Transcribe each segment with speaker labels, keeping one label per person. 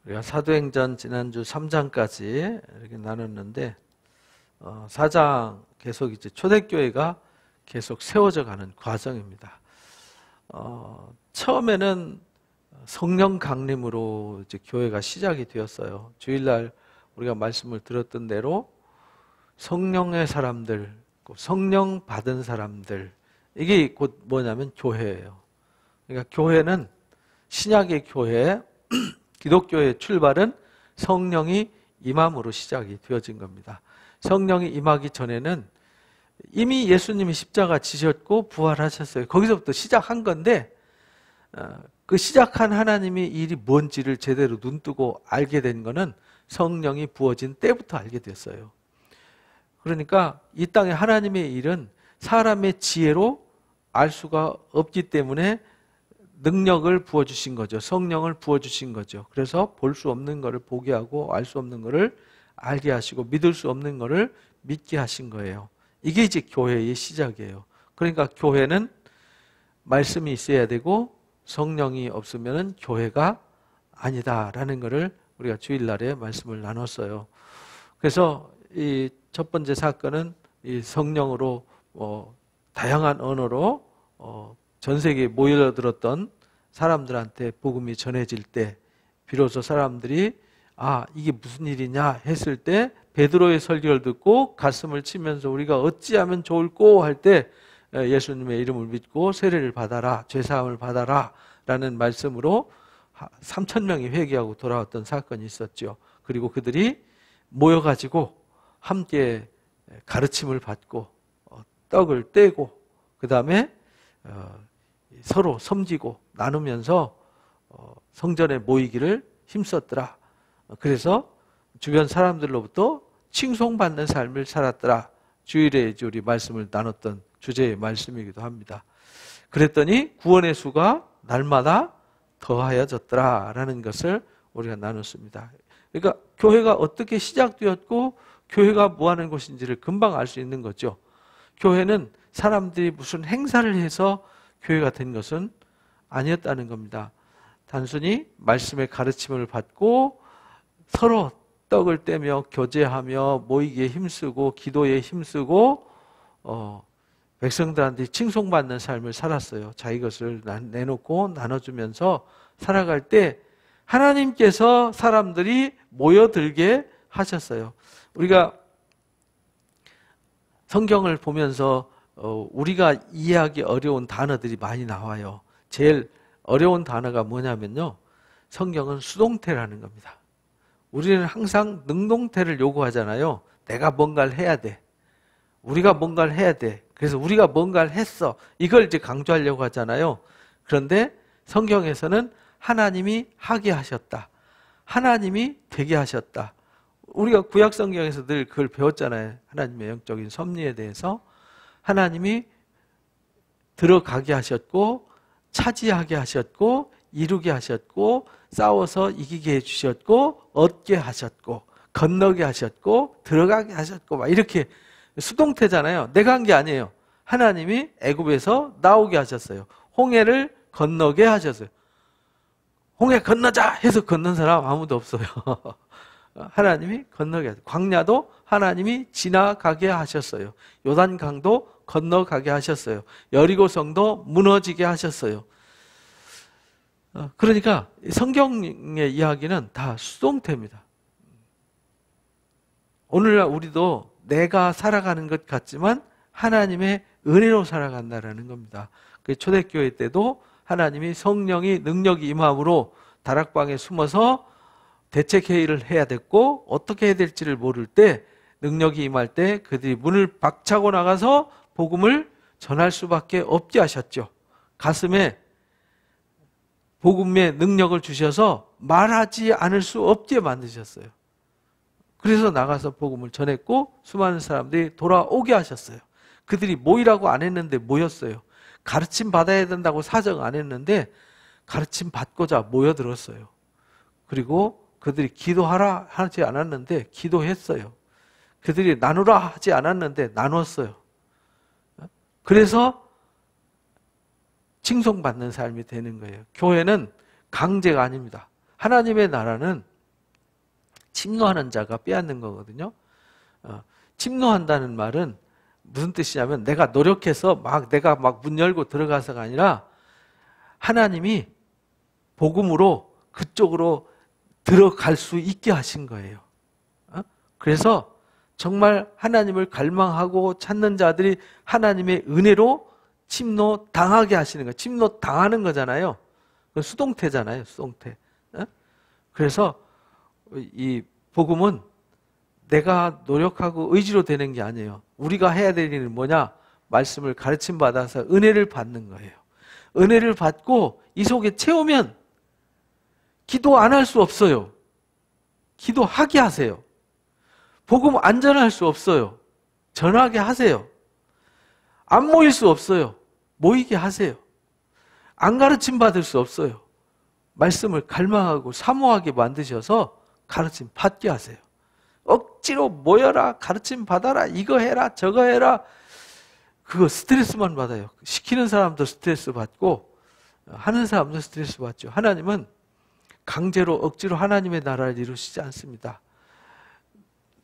Speaker 1: 우리가 사도행전 지난주 3장까지 이렇게 나눴는데 4장 계속 이제 초대교회가 계속 세워져 가는 과정입니다. 처음에는 성령 강림으로 이제 교회가 시작이 되었어요. 주일날 우리가 말씀을 들었던 대로 성령의 사람들, 성령 받은 사람들, 이게 곧 뭐냐면 교회예요. 그러니까 교회는 신약의 교회, 기독교의 출발은 성령이 임함으로 시작이 되어진 겁니다. 성령이 임하기 전에는 이미 예수님이 십자가 지셨고 부활하셨어요. 거기서부터 시작한 건데 그 시작한 하나님의 일이 뭔지를 제대로 눈뜨고 알게 된 거는 성령이 부어진 때부터 알게 됐어요. 그러니까 이 땅에 하나님의 일은 사람의 지혜로 알 수가 없기 때문에 능력을 부어주신 거죠. 성령을 부어주신 거죠. 그래서 볼 수 없는 것을 보게 하고 알 수 없는 것을 알게 하시고 믿을 수 없는 것을 믿게 하신 거예요. 이게 이제 교회의 시작이에요. 그러니까 교회는 말씀이 있어야 되고 성령이 없으면 교회가 아니다라는 것을 우리가 주일날에 말씀을 나눴어요. 그래서 이 첫 번째 사건은 이 성령으로 다양한 언어로 전 세계에 모여들었던 사람들한테 복음이 전해질 때 비로소 사람들이 이게 무슨 일이냐 했을 때 베드로의 설교를 듣고 가슴을 치면서 우리가 어찌하면 좋을꼬 할 때 예수님의 이름을 믿고 세례를 받아라, 죄사함을 받아라 라는 말씀으로 3,000명이 회개하고 돌아왔던 사건이 있었죠. 그리고 그들이 모여가지고 함께 가르침을 받고 떡을 떼고 그 다음에 서로 섬기고 나누면서 성전에 모이기를 힘썼더라. 그래서 주변 사람들로부터 칭송받는 삶을 살았더라. 주일에 우리 말씀을 나눴던 주제의 말씀이기도 합니다. 그랬더니 구원의 수가 날마다 더하여졌더라 라는 것을 우리가 나눴습니다. 그러니까 교회가 어떻게 시작되었고 교회가 뭐 하는 곳인지를 금방 알 수 있는 거죠. 교회는 사람들이 무슨 행사를 해서 교회가 된 것은 아니었다는 겁니다. 단순히 말씀의 가르침을 받고 서로 떡을 떼며 교제하며 모이기에 힘쓰고 기도에 힘쓰고 백성들한테 칭송받는 삶을 살았어요. 자기 것을 내놓고 나눠주면서 살아갈 때 하나님께서 사람들이 모여들게 하셨어요. 우리가 성경을 보면서 우리가 이해하기 어려운 단어들이 많이 나와요. 제일 어려운 단어가 뭐냐면요, 성경은 수동태라는 겁니다. 우리는 항상 능동태를 요구하잖아요. 내가 뭔가를 해야 돼. 우리가 뭔가를 해야 돼. 그래서 우리가 뭔가를 했어. 이걸 이제 강조하려고 하잖아요. 그런데 성경에서는 하나님이 하게 하셨다. 하나님이 되게 하셨다. 우리가 구약 성경에서 늘 그걸 배웠잖아요. 하나님의 영적인 섭리에 대해서. 하나님이 들어가게 하셨고 차지하게 하셨고 이루게 하셨고 싸워서 이기게 해주셨고 얻게 하셨고 건너게 하셨고 들어가게 하셨고 막 이렇게 수동태잖아요. 내가 한 게 아니에요. 하나님이 애굽에서 나오게 하셨어요. 홍해를 건너게 하셨어요. 홍해 건너자 해서 건넌 사람 아무도 없어요. 하나님이 건너게 하셨어요. 광야도 하나님이 지나가게 하셨어요. 요단강도 건너가게 하셨어요. 여리고성도 무너지게 하셨어요. 그러니까 성경의 이야기는 다 수동태입니다. 오늘날 우리도 내가 살아가는 것 같지만 하나님의 은혜로 살아간다라는 겁니다. 초대교회 때도 하나님이 성령이 능력이 임함으로 다락방에 숨어서 대책회의를 해야 됐고 어떻게 해야 될지를 모를 때 능력이 임할 때 그들이 문을 박차고 나가서 복음을 전할 수밖에 없게 하셨죠. 가슴에 복음의 능력을 주셔서 말하지 않을 수 없게 만드셨어요. 그래서 나가서 복음을 전했고 수많은 사람들이 돌아오게 하셨어요. 그들이 모이라고 안 했는데 모였어요. 가르침 받아야 된다고 사정 안 했는데 가르침 받고자 모여들었어요. 그리고 그들이 기도하라 하지 않았는데 기도했어요. 그들이 나누라 하지 않았는데 나눴어요. 그래서 칭송받는 삶이 되는 거예요. 교회는 강제가 아닙니다. 하나님의 나라는 침노하는 자가 빼앗는 거거든요. 침노한다는 말은 무슨 뜻이냐면 내가 노력해서 내가 문 열고 들어가서가 아니라 하나님이 복음으로 그쪽으로 들어갈 수 있게 하신 거예요. 그래서 정말 하나님을 갈망하고 찾는 자들이 하나님의 은혜로 침노 당하게 하시는 거예요. 침노 당하는 거잖아요. 수동태잖아요. 수동태. 그래서 이 복음은 내가 노력하고 의지로 되는 게 아니에요. 우리가 해야 될 일은 뭐냐? 말씀을 가르침 받아서 은혜를 받는 거예요. 은혜를 받고 이 속에 채우면 기도 안 할 수 없어요. 기도하게 하세요. 복음 안 전할 수 없어요. 전하게 하세요. 안 모일 수 없어요. 모이게 하세요. 안 가르침 받을 수 없어요. 말씀을 갈망하고 사모하게 만드셔서 가르침 받게 하세요. 억지로 모여라, 가르침 받아라, 이거 해라, 저거 해라. 그거 스트레스만 받아요. 시키는 사람도 스트레스 받고 하는 사람도 스트레스 받죠. 하나님은 강제로 억지로 하나님의 나라를 이루시지 않습니다.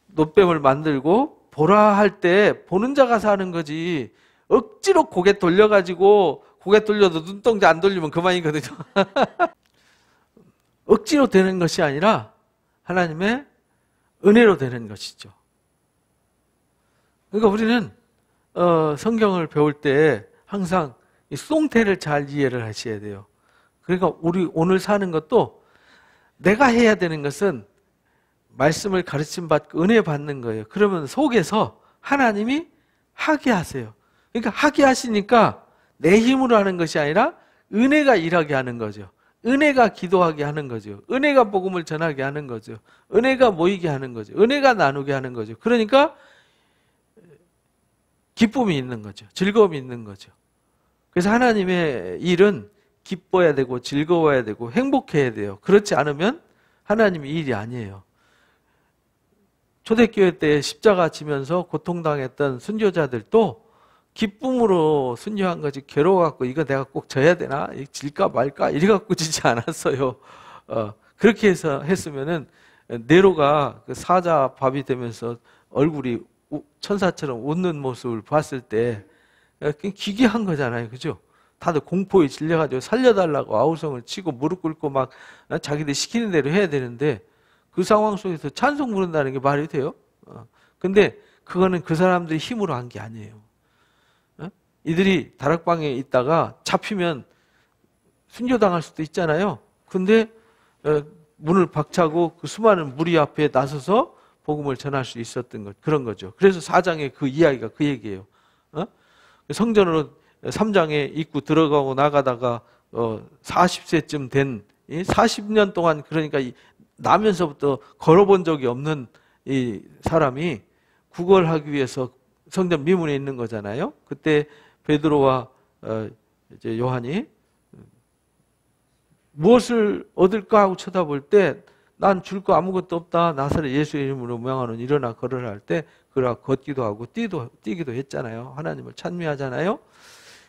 Speaker 1: 노뱀을 만들고 보라 할 때 보는 자가 사는 거지 억지로 고개 돌려가지고 고개 돌려도 눈동자 안 돌리면 그만이거든요. 억지로 되는 것이 아니라 하나님의 은혜로 되는 것이죠. 그러니까 우리는 성경을 배울 때 항상 이 수동태를 잘 이해를 하셔야 돼요. 그러니까 우리 오늘 사는 것도 내가 해야 되는 것은 말씀을 가르침 받고 은혜 받는 거예요. 그러면 속에서 하나님이 하게 하세요. 그러니까 하게 하시니까 내 힘으로 하는 것이 아니라 은혜가 일하게 하는 거죠. 은혜가 기도하게 하는 거죠. 은혜가 복음을 전하게 하는 거죠. 은혜가 모이게 하는 거죠. 은혜가 나누게 하는 거죠. 그러니까 기쁨이 있는 거죠. 즐거움이 있는 거죠. 그래서 하나님의 일은 기뻐야 되고 즐거워야 되고 행복해야 돼요. 그렇지 않으면 하나님의 일이 아니에요. 초대교회 때 십자가 지면서 고통당했던 순교자들도 기쁨으로 순교한 거지 괴로워갖고 이거 내가 꼭 져야 되나? 질까 말까? 이래갖고 지지 않았어요. 그렇게 해서 했으면은 네로가 그 사자 밥이 되면서 얼굴이 천사처럼 웃는 모습을 봤을 때 기괴한 거잖아요. 그죠? 다들 공포에 질려가지고 살려달라고 아우성을 치고 무릎 꿇고 막 자기들 시키는 대로 해야 되는데 그 상황 속에서 찬송 부른다는 게 말이 돼요? 근데 그거는 그 사람들이 힘으로 한 게 아니에요. 이들이 다락방에 있다가 잡히면 순교당할 수도 있잖아요. 근데 문을 박차고 그 수많은 무리 앞에 나서서 복음을 전할 수 있었던 것, 그런 거죠. 그래서 4장의 그 이야기가 그 얘기예요. 성전으로 3장에 입구 들어가고 나가다가 40세쯤 된 40년 동안 그러니까 나면서부터 걸어본 적이 없는 이 사람이 구걸하기 위해서 성전 미문에 있는 거잖아요. 그때 베드로와 이제 요한이 무엇을 얻을까 하고 쳐다볼 때 난 줄 거 아무것도 없다. 나사렛 예수의 이름으로 명하노니 일어나 걸으라 할 때 그가 걷기도 하고 뛰기도 했잖아요. 하나님을 찬미하잖아요.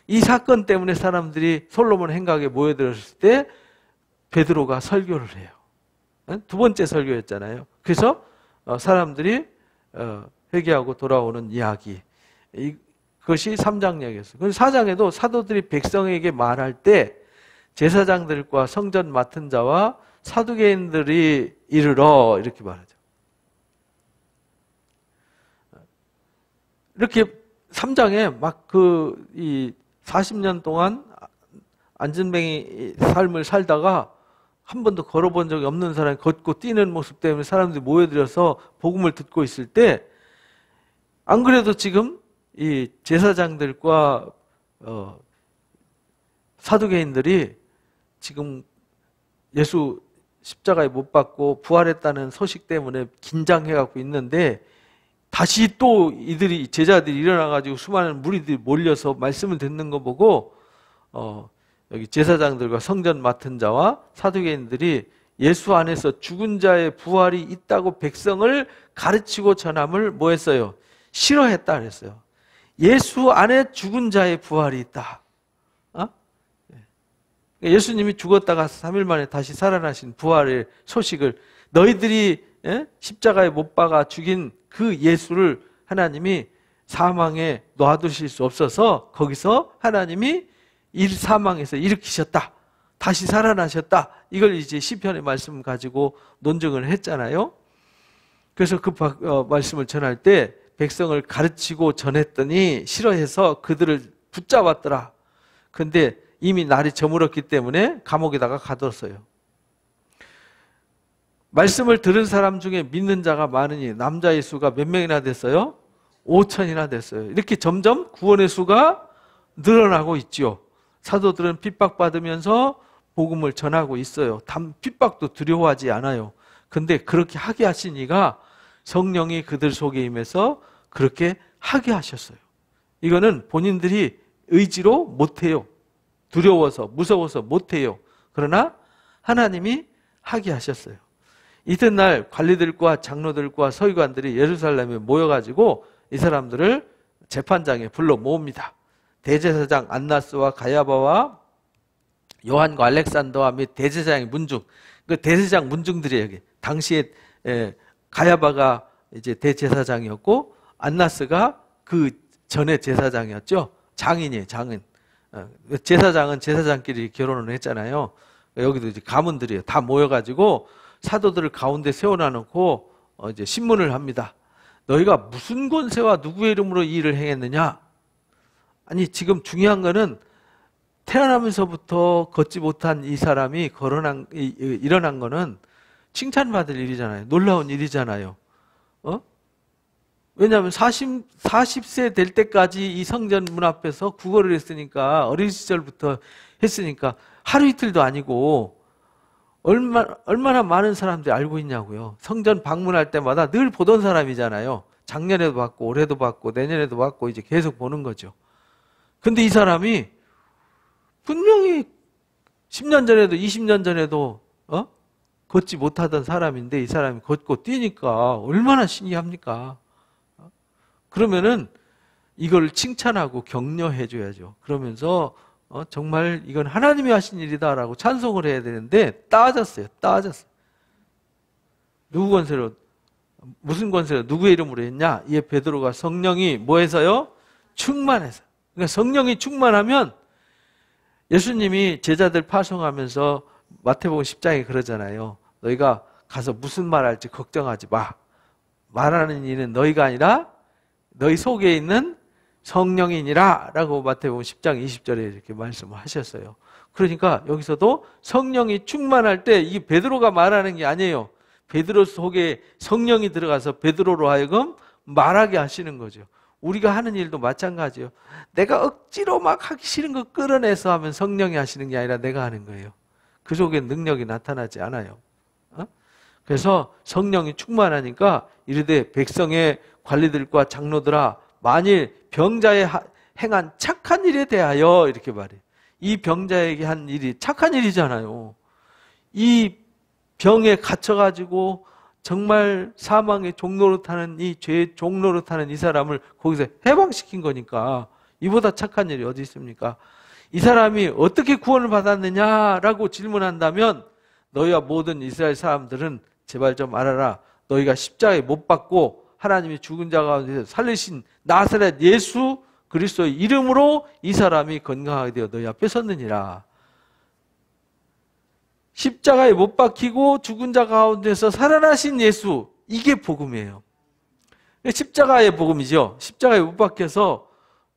Speaker 1: 이 사건 때문에 사람들이 솔로몬 행각에 모여들었을 때 베드로가 설교를 해요. 두 번째 설교였잖아요. 그래서 사람들이 회개하고 돌아오는 이야기. 그것이 3장 이야기였어요. 그래서 4장에도 사도들이 백성에게 말할 때 제사장들과 성전 맡은 자와 사두개인들이 이르러 이렇게 말하죠. 이렇게 3장에 막 이 40년 동안 안전뱅이 삶을 살다가 한 번도 걸어본 적이 없는 사람이 걷고 뛰는 모습 때문에 사람들이 모여들어서 복음을 듣고 있을 때 안 그래도 지금 이 제사장들과 사두개인들이 지금 예수 십자가에 못 박고 부활했다는 소식 때문에 긴장해갖고 있는데 다시 또 이들이 제자들이 일어나가지고 수많은 무리들이 몰려서 말씀을 듣는 거 보고 여기 제사장들과 성전 맡은 자와 사두개인들이 예수 안에서 죽은 자의 부활이 있다고 백성을 가르치고 전함을 뭐 했어요? 싫어했다 그랬어요. 예수 안에 죽은 자의 부활이 있다. 예수님이 죽었다가 3일 만에 다시 살아나신 부활의 소식을 너희들이 십자가에 못 박아 죽인 그 예수를 하나님이 사망에 놔두실 수 없어서 거기서 하나님이 사망에서 일으키셨다. 다시 살아나셨다. 이걸 이제 시편의 말씀 가지고 논증을 했잖아요. 그래서 그 말씀을 전할 때 백성을 가르치고 전했더니 싫어해서 그들을 붙잡았더라. 근데 이미 날이 저물었기 때문에 감옥에다가 가뒀어요. 말씀을 들은 사람 중에 믿는 자가 많으니 남자의 수가 몇 명이나 됐어요? 5천이나 됐어요. 이렇게 점점 구원의 수가 늘어나고 있죠. 사도들은 핍박받으면서 복음을 전하고 있어요. 핍박도 두려워하지 않아요. 근데 그렇게 하게 하신 이가 성령이 그들 속에 임해서 그렇게 하게 하셨어요. 이거는 본인들이 의지로 못해요. 두려워서 무서워서 못해요. 그러나 하나님이 하게 하셨어요. 이튿날 관리들과 장로들과 서기관들이 예루살렘에 모여가지고 이 사람들을 재판장에 불러 모읍니다. 대제사장 안나스와 가야바와 요한과 알렉산더와 및 대제사장의 문중, 그 대제사장 문중들이에요. 여기 당시에 가야바가 이제 대제사장이었고 안나스가 그 전에 제사장이었죠. 장인이에요, 장인. 제사장은 제사장끼리 결혼을 했잖아요. 여기도 이제 가문들이에요. 다 모여가지고 사도들을 가운데 세워놔놓고 이제 신문을 합니다. 너희가 무슨 권세와 누구의 이름으로 이 일을 행했느냐? 아니 지금 중요한 거는 태어나면서부터 걷지 못한 이 사람이 일어난 거는 칭찬받을 일이잖아요. 놀라운 일이잖아요. 왜냐하면 40세 될 때까지 이 성전 문 앞에서 구걸을 했으니까, 어린 시절부터 했으니까 하루 이틀도 아니고 얼마나 많은 사람들이 알고 있냐고요. 성전 방문할 때마다 늘 보던 사람이잖아요. 작년에도 봤고 올해도 봤고 내년에도 봤고 이제 계속 보는 거죠. 근데 이 사람이 분명히 10년 전에도 20년 전에도 걷지 못하던 사람인데 이 사람이 걷고 뛰니까 얼마나 신기합니까? 그러면은 이걸 칭찬하고 격려해 줘야죠. 그러면서 정말 이건 하나님이 하신 일이다라고 찬송을 해야 되는데 따졌어요. 누구 권세로, 무슨 권세로 누구의 이름으로 했냐? 이에 베드로가 성령이 뭐해서요? 충만해서. 그러니까 성령이 충만하면 예수님이 제자들 파송하면서 마태복음 10장에 그러잖아요. 너희가 가서 무슨 말 할지 걱정하지 마. 말하는 이는 너희가 아니라 너희 속에 있는 성령이니라 라고 마태복음 10장 20절에 이렇게 말씀을 하셨어요. 그러니까 여기서도 성령이 충만할 때 이게 베드로가 말하는 게 아니에요. 베드로 속에 성령이 들어가서 베드로로 하여금 말하게 하시는 거죠. 우리가 하는 일도 마찬가지예요. 내가 억지로 막 하기 싫은 거 끌어내서 하면 성령이 하시는 게 아니라 내가 하는 거예요. 그 속에 능력이 나타나지 않아요. 그래서 성령이 충만하니까 이르되 백성의 관리들과 장로들아 만일 병자에 행한 착한 일에 대하여 이렇게 말해요. 이 병자에게 한 일이 착한 일이잖아요. 이 병에 갇혀가지고 정말 사망의 종로로 타는 이 죄의 종로로 타는 이 사람을 거기서 해방시킨 거니까 이보다 착한 일이 어디 있습니까? 이 사람이 어떻게 구원을 받았느냐라고 질문한다면 너희와 모든 이스라엘 사람들은 제발 좀 알아라. 너희가 십자가에 못 박고 하나님이 죽은 자 가운데서 살리신 나사렛 예수 그리스도의 이름으로 이 사람이 건강하게 되어 너희 앞에 섰느니라. 십자가에 못 박히고 죽은 자 가운데서 살아나신 예수, 이게 복음이에요. 십자가의 복음이죠. 십자가에 못 박혀서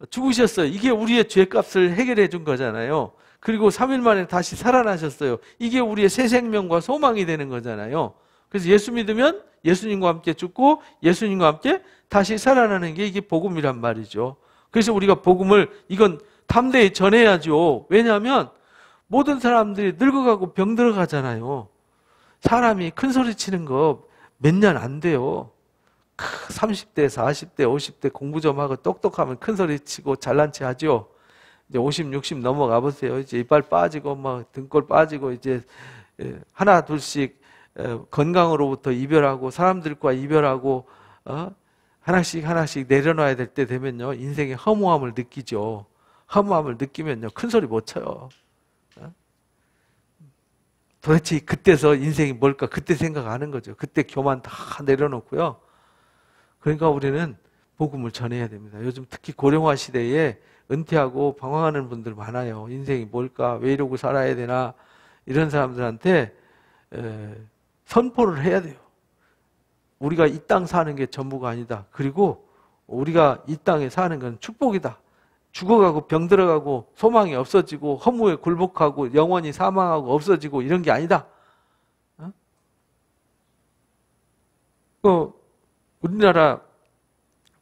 Speaker 1: 죽으셨어요. 이게 우리의 죄값을 해결해 준 거잖아요. 그리고 3일 만에 다시 살아나셨어요. 이게 우리의 새 생명과 소망이 되는 거잖아요. 그래서 예수 믿으면 예수님과 함께 죽고 예수님과 함께 다시 살아나는 게 이게 복음이란 말이죠. 그래서 우리가 복음을 이건 담대히 전해야죠. 왜냐하면 모든 사람들이 늙어가고 병 들어가잖아요. 사람이 큰 소리 치는 거 몇 년 안 돼요. 30대, 40대, 50대 공부 좀 하고 똑똑하면 큰 소리 치고 잘난 체 하죠. 이제 50, 60 넘어가 보세요. 이제 이빨 빠지고 막 등골 빠지고 이제 하나 둘씩 건강으로부터 이별하고 사람들과 이별하고 하나씩 내려놔야 될 때 되면요 인생의 허무함을 느끼죠. 허무함을 느끼면요 큰 소리 못 쳐요. 도대체 그때서 인생이 뭘까? 그때 생각하는 거죠. 그때 교만 다 내려놓고요. 그러니까 우리는 복음을 전해야 됩니다. 요즘 특히 고령화 시대에 은퇴하고 방황하는 분들 많아요. 인생이 뭘까? 왜 이러고 살아야 되나? 이런 사람들한테 선포를 해야 돼요. 우리가 이 땅 사는 게 전부가 아니다. 그리고 우리가 이 땅에 사는 건 축복이다. 죽어가고 병들어가고 소망이 없어지고 허무에 굴복하고 영원히 사망하고 없어지고 이런 게 아니다. 우리나라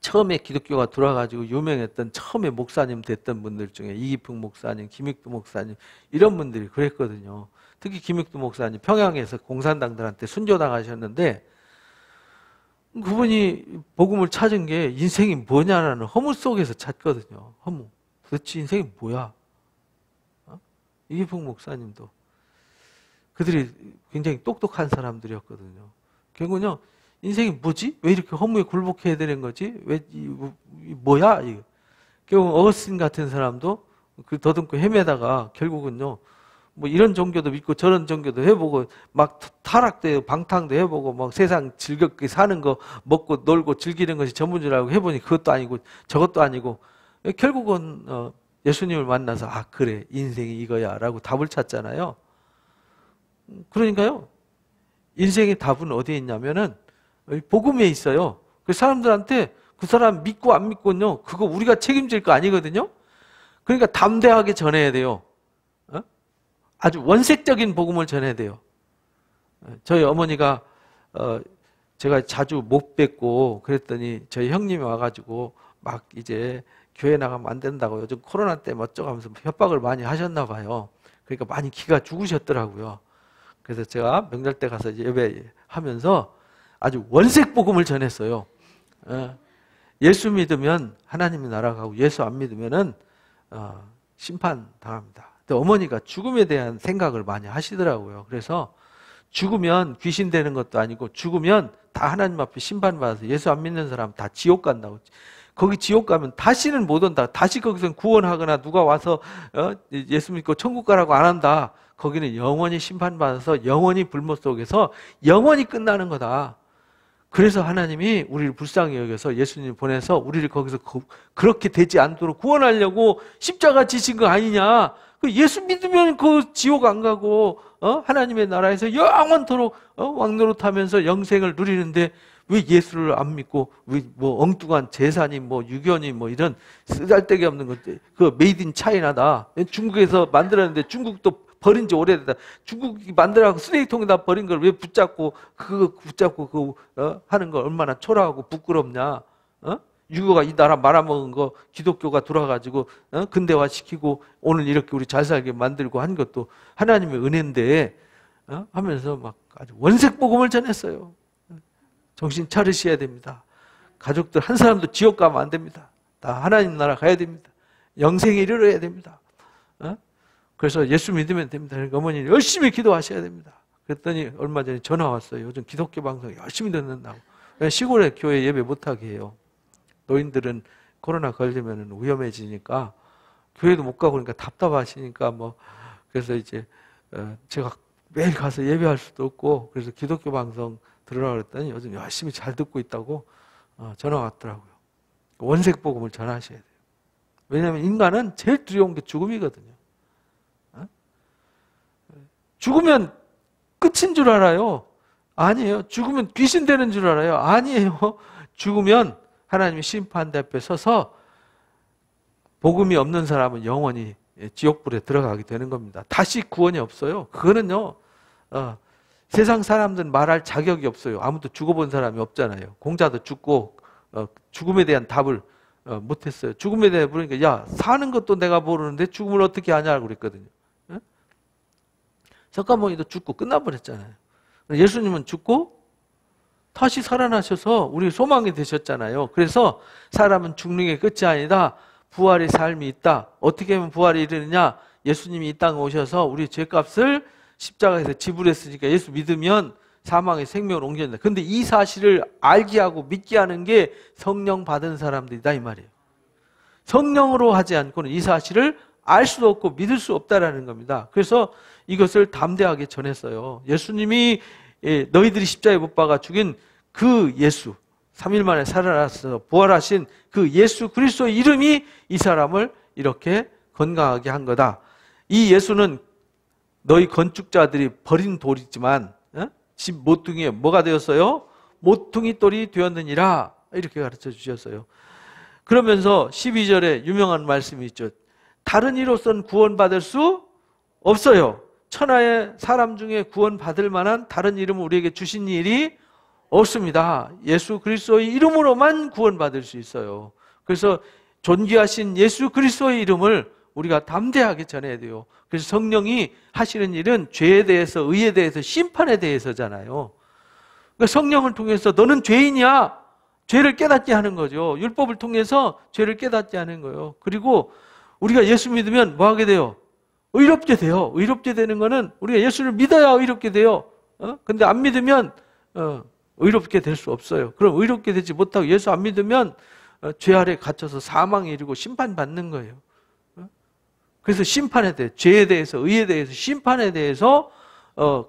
Speaker 1: 처음에 기독교가 들어와가지고 유명했던 처음에 목사님 됐던 분들 중에 이기풍 목사님, 김익두 목사님 이런 분들이 그랬거든요. 특히 김익두 목사님 평양에서 공산당들한테 순교당하셨는데 그분이 복음을 찾은 게 인생이 뭐냐라는 허무 속에서 찾거든요. 허무. 도대체 인생이 뭐야? 이기풍 목사님도 그들이 굉장히 똑똑한 사람들이었거든요. 결국은요. 인생이 뭐지? 왜 이렇게 허무에 굴복해야 되는 거지? 왜 뭐야? 이거. 결국 어거스틴 같은 사람도 그 더듬고 헤매다가 결국은요. 뭐 이런 종교도 믿고 저런 종교도 해보고 막 타락도 해보고 방탕도 해보고 막 세상 즐겁게 사는 거 먹고 놀고 즐기는 것이 전부인 줄 알고 해보니 그것도 아니고 저것도 아니고 결국은 예수님을 만나서 아 그래 인생이 이거야 라고 답을 찾잖아요. 그러니까요. 인생의 답은 어디에 있냐면은 복음에 있어요. 그 사람들한테 그 사람 믿고 안 믿고는요. 그거 우리가 책임질 거 아니거든요. 그러니까 담대하게 전해야 돼요. 아주 원색적인 복음을 전해야 돼요. 저희 어머니가 제가 자주 못 뵙고 그랬더니 저희 형님이 와가지고 막 이제 교회 나가면 안 된다고 요즘 코로나 때문에 어쩌고 하면서 협박을 많이 하셨나 봐요. 그러니까 많이 기가 죽으셨더라고요. 그래서 제가 명절 때 가서 예배하면서 아주 원색 복음을 전했어요. 예수 믿으면 하나님의 나라 가고 예수 안 믿으면은 심판 당합니다. 근데 어머니가 죽음에 대한 생각을 많이 하시더라고요. 그래서 죽으면 귀신 되는 것도 아니고 죽으면 다 하나님 앞에 심판받아서 예수 안 믿는 사람 다 지옥 간다고. 거기 지옥 가면 다시는 못 온다. 다시 거기서 구원하거나 누가 와서 예수 믿고 천국 가라고 안 한다. 거기는 영원히 심판받아서 영원히 불못 속에서 영원히 끝나는 거다. 그래서 하나님이 우리를 불쌍히 여겨서 예수님을 보내서 우리를 거기서 그렇게 되지 않도록 구원하려고 십자가 지신 거 아니냐. 예수 믿으면 그 지옥 안 가고 하나님의 나라에서 영원토록 왕노릇하면서 영생을 누리는데 왜 예수를 안 믿고 왜 뭐 엉뚱한 제사니 뭐 유교니 뭐 이런 쓰잘데기 없는 것 그 메이드 인 차이나다. 중국에서 만들었는데 중국도 버린 지 오래됐다. 중국이 만들어갖고 쓰레기통에다 버린 걸 왜 붙잡고 그거 붙잡고 하는 거 얼마나 초라하고 부끄럽냐. 유교가 이 나라 말아먹은 거 기독교가 들어와가지고 근대화시키고 오늘 이렇게 우리 잘 살게 만들고 한 것도 하나님의 은혜인데 하면서 막 아주 원색 복음을 전했어요. 정신 차리셔야 됩니다. 가족들 한 사람도 지옥 가면 안 됩니다. 다 하나님 나라 가야 됩니다. 영생에 이르러야 됩니다. 그래서 예수 믿으면 됩니다. 그러니까 어머니 열심히 기도하셔야 됩니다. 그랬더니 얼마 전에 전화 왔어요. 요즘 기독교 방송 열심히 듣는다고. 시골에 교회 예배 못하게 해요. 노인들은 코로나 걸리면 위험해지니까 교회도 못 가고 그러니까 답답하시니까 뭐 그래서 이제 제가 매일 가서 예배할 수도 없고 그래서 기독교 방송 들으라고 그랬더니 요즘 열심히 잘 듣고 있다고 전화 왔더라고요. 원색 복음을 전하셔야 돼요. 왜냐하면 인간은 제일 두려운 게 죽음이거든요. 죽으면 끝인 줄 알아요. 아니에요. 죽으면 귀신 되는 줄 알아요. 아니에요. 죽으면 하나님의 심판대 앞에 서서 복음이 없는 사람은 영원히 지옥불에 들어가게 되는 겁니다. 다시 구원이 없어요. 그거는요. 세상 사람들은 말할 자격이 없어요. 아무도 죽어본 사람이 없잖아요. 공자도 죽고 죽음에 대한 답을 못했어요. 죽음에 대해 물으니까 야 사는 것도 내가 모르는데 죽음을 어떻게 하냐고 그랬거든요. 석가모니도 죽고 끝나버렸잖아요. 예수님은 죽고 다시 살아나셔서 우리 소망이 되셨잖아요. 그래서 사람은 죽는 게 끝이 아니다. 부활의 삶이 있다. 어떻게 하면 부활이 이르느냐? 예수님이 이 땅에 오셔서 우리 죄값을 십자가에서 지불했으니까 예수 믿으면 사망의 생명을 옮겨낸다. 그런데 이 사실을 알게 하고 믿게 하는 게 성령 받은 사람들이다 이 말이에요. 성령으로 하지 않고는 이 사실을 알 수도 없고 믿을 수 없다라는 겁니다. 그래서 이것을 담대하게 전했어요. 예수님이 너희들이 십자가에 못 박아 죽인 그 예수, 3일 만에 살아나서 부활하신 그 예수 그리스도의 이름이 이 사람을 이렇게 건강하게 한 거다. 이 예수는 너희 건축자들이 버린 돌이지만 집 모퉁이에 뭐가 되었어요? 모퉁이 돌이 되었느니라. 이렇게 가르쳐 주셨어요. 그러면서 12절에 유명한 말씀이 있죠. 다른 이로서는 구원받을 수 없어요. 천하의 사람 중에 구원받을 만한 다른 이름을 우리에게 주신 일이 없습니다. 예수 그리스도의 이름으로만 구원받을 수 있어요. 그래서 존귀하신 예수 그리스도의 이름을 우리가 담대하게 전해야 돼요. 그래서 성령이 하시는 일은 죄에 대해서, 의에 대해서, 심판에 대해서잖아요. 그러니까 성령을 통해서 너는 죄인이야, 죄를 깨닫게 하는 거죠. 율법을 통해서 죄를 깨닫게 하는 거예요. 그리고 우리가 예수 믿으면 뭐 하게 돼요? 의롭게 돼요. 의롭게 되는 거는 우리가 예수를 믿어야 의롭게 돼요. 근데 안 믿으면 의롭게 될 수 없어요. 그럼 의롭게 되지 못하고 예수 안 믿으면 죄 아래 갇혀서 사망에 이르고 심판받는 거예요. 그래서 심판에 대해, 죄에 대해서, 의에 대해서, 심판에 대해서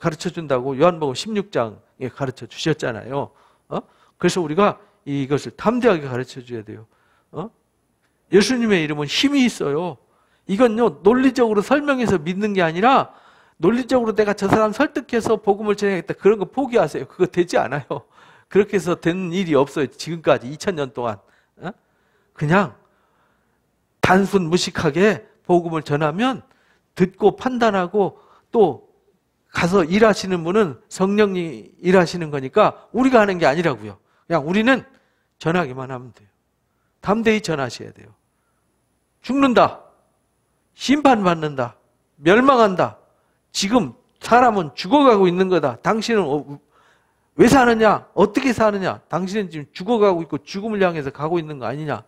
Speaker 1: 가르쳐 준다고 요한복음 16장에 가르쳐 주셨잖아요. 그래서 우리가 이것을 담대하게 가르쳐 줘야 돼요. 예수님의 이름은 힘이 있어요. 이건요, 논리적으로 설명해서 믿는 게 아니라 논리적으로 내가 저 사람 설득해서 복음을 전해야겠다, 그런 거 포기하세요. 그거 되지 않아요. 그렇게 해서 된 일이 없어요. 지금까지 2000년 동안. 그냥 단순 무식하게 복음을 전하면 듣고 판단하고 또 가서 일하시는 분은 성령이 일하시는 거니까 우리가 하는 게 아니라고요. 그냥 우리는 전하기만 하면 돼요. 담대히 전하셔야 돼요. 죽는다, 심판받는다, 멸망한다, 지금 사람은 죽어가고 있는 거다, 당신은 왜 사느냐, 어떻게 사느냐, 당신은 지금 죽어가고 있고 죽음을 향해서 가고 있는 거 아니냐.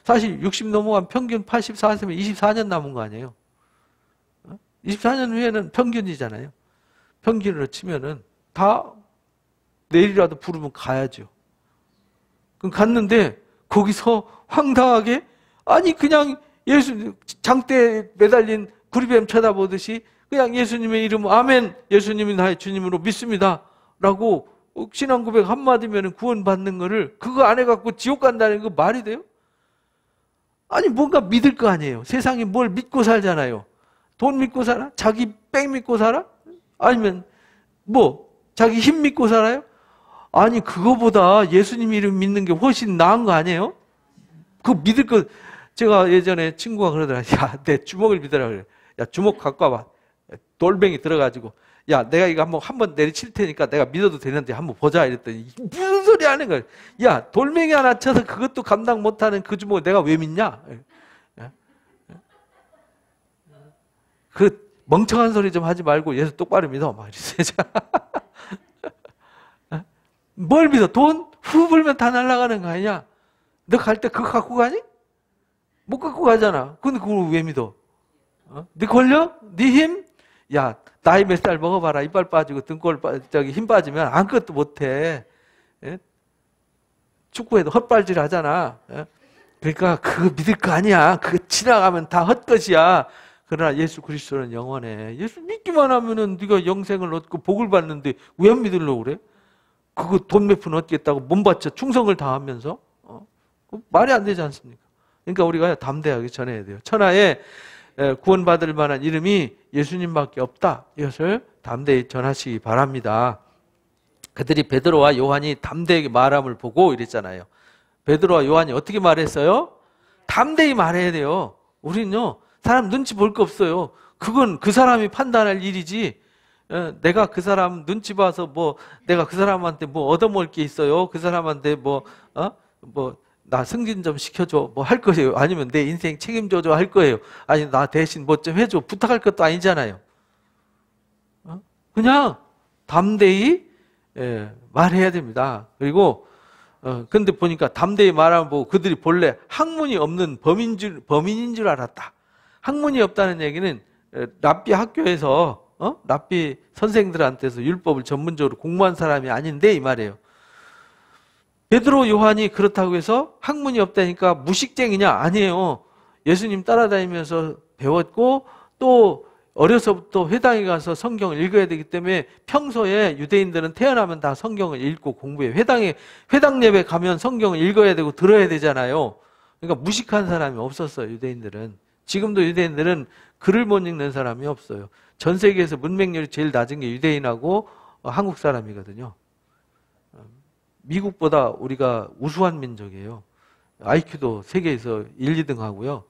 Speaker 1: 사실 60 넘어간 평균 84세면 24년 남은 거 아니에요? 24년 후에는 평균이잖아요. 평균으로 치면은 다 내일이라도 부르면 가야죠. 그럼 갔는데 거기서 황당하게, 아니 그냥 예수 장대에 매달린 구리뱀 쳐다보듯이 그냥 예수님의 이름 아멘, 예수님이 나의 주님으로 믿습니다 라고 신앙 고백 한마디면 구원받는 거를, 그거 안 해갖고 지옥 간다는 거 말이 돼요? 아니 뭔가 믿을 거 아니에요. 세상에 뭘 믿고 살잖아요. 돈 믿고 살아? 자기 백 믿고 살아? 아니면 뭐 자기 힘 믿고 살아요? 아니 그거보다 예수님 이름 믿는 게 훨씬 나은 거 아니에요? 그거 믿을 거. 제가 예전에 친구가 그러더라. 야, 내 주먹을 믿으라 그래. 야, 주먹 갖고 와봐. 돌멩이 들어가지고, 야, 내가 이거 한번 내리칠 테니까 내가 믿어도 되는데 한번 보자 이랬더니, 무슨 소리 하는 거야. 야, 돌멩이 하나 쳐서 그것도 감당 못하는 그 주먹을 내가 왜 믿냐? 그 멍청한 소리 좀 하지 말고 예수 똑바로 믿어. 막 이랬어요. 뭘 믿어? 돈? 후 불면 다 날아가는 거 아니냐? 너 갈 때 그거 갖고 가니? 못 갖고 가잖아. 근데 그걸 왜 믿어? 네 권력? 네 힘? 야, 나이 몇 살 먹어봐라. 이빨 빠지고 등골 힘 빠지면 아무것도 못해. 예? 축구에도 헛발질 하잖아. 예? 그러니까 그거 믿을 거 아니야. 그거 지나가면 다 헛것이야. 그러나 예수 그리스도는 영원해. 예수 믿기만 하면은 네가 영생을 얻고 복을 받는데 왜 안 믿으려고 그래? 그거 돈 몇 푼 얻겠다고 몸 바쳐 충성을 다하면서? 말이 안 되지 않습니까? 그러니까 우리가 담대하게 전해야 돼요. 천하에 구원받을 만한 이름이 예수님밖에 없다. 이것을 담대히 전하시기 바랍니다. 그들이 베드로와 요한이 담대하게 말함을 보고 이랬잖아요. 베드로와 요한이 어떻게 말했어요? 담대히 말해야 돼요. 우리는요, 사람 눈치 볼 거 없어요. 그건 그 사람이 판단할 일이지. 내가 그 사람 눈치 봐서 내가 그 사람한테 얻어먹을 게 있어요. 그 사람한테 나 승진 좀 시켜줘. 할 거예요. 아니면 내 인생 책임져줘 할 거예요. 아니, 나 대신 좀 해줘. 부탁할 것도 아니잖아요. 그냥 담대히 말해야 됩니다. 그리고 근데 보니까 담대히 말하면 보고 그들이 본래 학문이 없는 범인인 줄 알았다. 학문이 없다는 얘기는 랍비 학교에서 랍비 선생들한테서 율법을 전문적으로 공부한 사람이 아닌데 이 말이에요. 베드로, 요한이 그렇다고 해서 학문이 없다니까 무식쟁이냐? 아니에요. 예수님 따라다니면서 배웠고 또 어려서부터 회당에 가서 성경을 읽어야 되기 때문에 평소에 유대인들은 태어나면 다 성경을 읽고 공부해요. 회당 예배 가면 성경을 읽어야 되고 들어야 되잖아요. 그러니까 무식한 사람이 없었어요, 유대인들은. 지금도 유대인들은 글을 못 읽는 사람이 없어요. 전 세계에서 문맹률이 제일 낮은 게 유대인하고 한국 사람이거든요. 미국보다 우리가 우수한 민족이에요. IQ도 세계에서 1, 2등 하고요.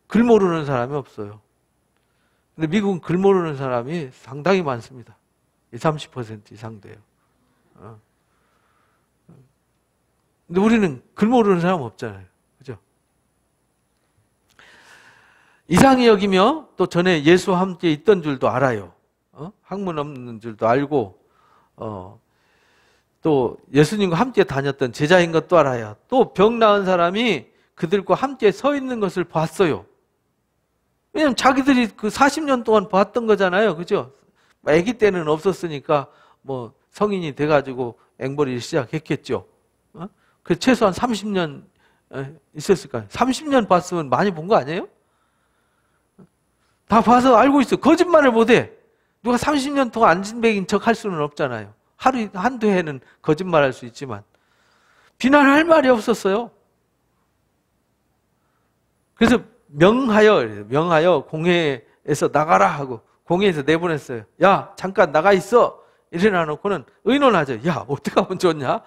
Speaker 1: 글 모르는 사람이 없어요. 근데 미국은 글 모르는 사람이 상당히 많습니다. 20, 30% 이상 돼요. 근데 우리는 글 모르는 사람 없잖아요. 그죠? 이상히 여기며 또 전에 예수와 함께 있던 줄도 알아요. 학문 없는 줄도 알고, 또 예수님과 함께 다녔던 제자인 것도 알아요. 또 병 나은 사람이 그들과 함께 서 있는 것을 봤어요. 왜냐면 자기들이 그 40년 동안 봤던 거잖아요. 그죠? 아기 때는 없었으니까 뭐 성인이 돼가지고 앵벌이를 시작했겠죠. 그 최소한 30년 있었을까요? 30년 봤으면 많이 본 거 아니에요? 다 봐서 알고 있어요. 거짓말을 못해. 누가 30년 동안 안진뱅인 척 할 수는 없잖아요. 한두 해는 거짓말할 수 있지만 비난할 말이 없었어요. 그래서 명하여 공회에서 나가라 하고 공회에서 내보냈어요. 야, 잠깐 나가 있어. 이래놔 놓고는 의논하죠. 야, 어떻게 하면 좋냐?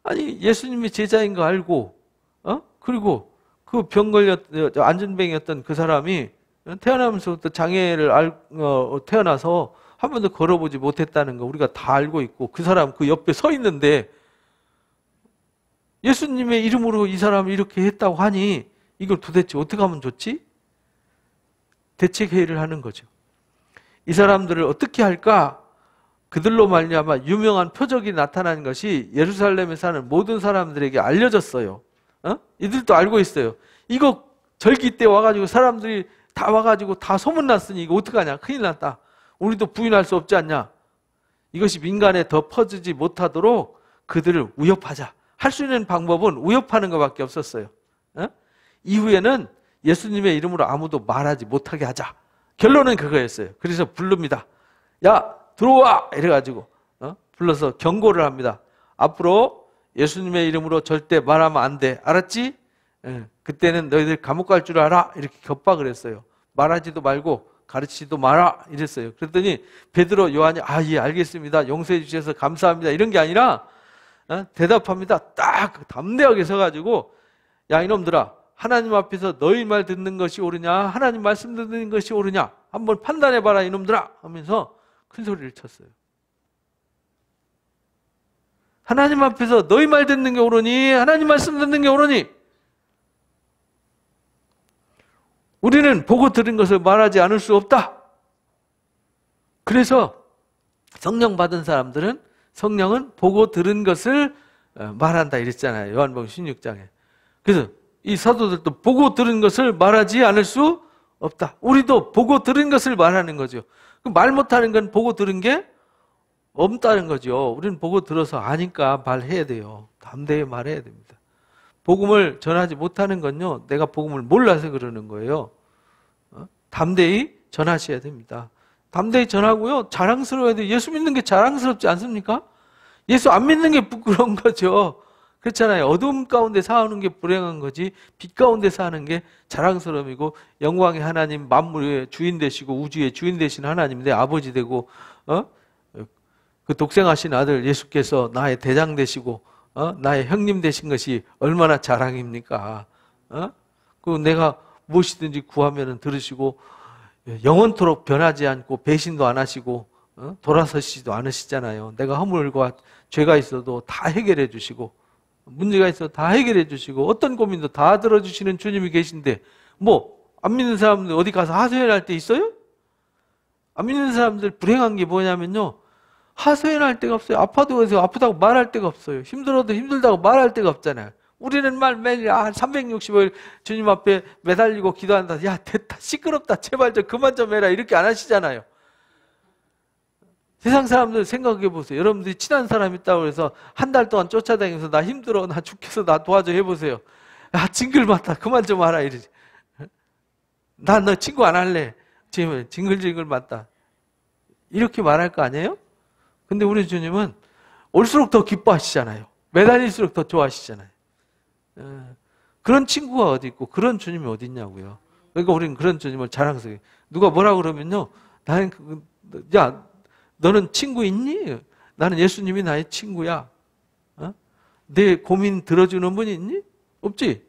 Speaker 1: 아니, 예수님이 제자인 거 알고, 그리고 그 병 안전병이었던 그 사람이 태어나면서부터 장애를 태어나서 한 번도 걸어보지 못했다는 거 우리가 다 알고 있고, 그 사람 그 옆에 서 있는데 예수님의 이름으로 이 사람을 이렇게 했다고 하니 이걸 도대체 어떻게 하면 좋지? 대책회의를 하는 거죠. 이 사람들을 어떻게 할까? 그들로 말미암아 유명한 표적이 나타난 것이 예루살렘에 사는 모든 사람들에게 알려졌어요. 이들도 알고 있어요. 이거 절기 때 와가지고 사람들이 다 와가지고 다 소문났으니 이거 어떡하냐? 큰일 났다. 우리도 부인할 수 없지 않냐? 이것이 민간에 더 퍼지지 못하도록 그들을 위협하자. 할 수 있는 방법은 위협하는 것밖에 없었어요. 이후에는 예수님의 이름으로 아무도 말하지 못하게 하자. 결론은 그거였어요. 그래서 부릅니다. 야, 들어와! 이래가지고 불러서 경고를 합니다. 앞으로 예수님의 이름으로 절대 말하면 안 돼. 알았지? 그때는 너희들 감옥 갈 줄 알아. 이렇게 협박을 했어요. 말하지도 말고 가르치지도 마라. 이랬어요. 그랬더니 베드로, 요한이 예, 알겠습니다. 용서해 주셔서 감사합니다. 이런 게 아니라 대답합니다. 딱 담대하게 서가지고 야, 이놈들아, 하나님 앞에서 너희 말 듣는 것이 옳으냐, 하나님 말씀 듣는 것이 옳으냐 한번 판단해봐라 이놈들아 하면서 큰 소리를 쳤어요. 하나님 앞에서 너희 말 듣는 게 옳으니, 하나님 말씀 듣는 게 옳으니, 우리는 보고 들은 것을 말하지 않을 수 없다. 그래서 성령 받은 사람들은 성령은 보고 들은 것을 말한다 이랬잖아요. 요한복음 16장에. 그래서 이 사도들도 보고 들은 것을 말하지 않을 수 없다. 우리도 보고 들은 것을 말하는 거죠. 말 못하는 건 보고 들은 게 없다는 거죠. 우리는 보고 들어서 아니까 말해야 돼요. 담대히 말해야 됩니다. 복음을 전하지 못하는 건요, 내가 복음을 몰라서 그러는 거예요. 담대히 전하셔야 됩니다. 담대히 전하고요, 자랑스러워야 돼요. 예수 믿는 게 자랑스럽지 않습니까? 예수 안 믿는 게 부끄러운 거죠. 그렇잖아요. 어둠 가운데 사는 게 불행한 거지, 빛 가운데 사는 게 자랑스러움이고, 영광의 하나님, 만물의 주인 되시고 우주의 주인 되신 하나님, 내 아버지 되고, 그 독생하신 아들 예수께서 나의 대장 되시고 나의 형님 되신 것이 얼마나 자랑입니까? 그 내가 무엇이든지 구하면 들으시고, 영원토록 변하지 않고 배신도 안 하시고 돌아서시지도 않으시잖아요. 내가 허물과 죄가 있어도 다 해결해 주시고, 문제가 있어도 다 해결해 주시고, 어떤 고민도 다 들어주시는 주님이 계신데, 안 믿는 사람들 어디 가서 하소연할 때 있어요? 안 믿는 사람들 불행한 게 뭐냐면요, 하소연할 데가 없어요. 아파도 아프다고 말할 데가 없어요. 힘들어도 힘들다고 말할 데가 없잖아요. 우리는 매일 365일 주님 앞에 매달리고 기도한다. 야, 됐다, 시끄럽다, 제발 좀 그만 좀 해라, 이렇게 안 하시잖아요. 세상 사람들 생각해 보세요. 여러분들이 친한 사람 있다고 해서 한 달 동안 쫓아다니면서 나 힘들어, 나 죽겠어, 나 도와줘 해보세요. 야, 징글맞다, 그만 좀 하라 이러지. 나 너 친구 안 할래. 지금 징글징글 맞다. 이렇게 말할 거 아니에요? 근데 우리 주님은 올수록 더 기뻐하시잖아요. 매달릴수록 더 좋아하시잖아요. 그런 친구가 어디 있고 그런 주님이 어디 있냐고요. 그러니까 우리는 그런 주님을 자랑스러워. 누가 뭐라 그러면요. 나는 야, 너는 친구 있니? 나는 예수님이 나의 친구야. 내 고민 들어주는 분이 있니? 없지.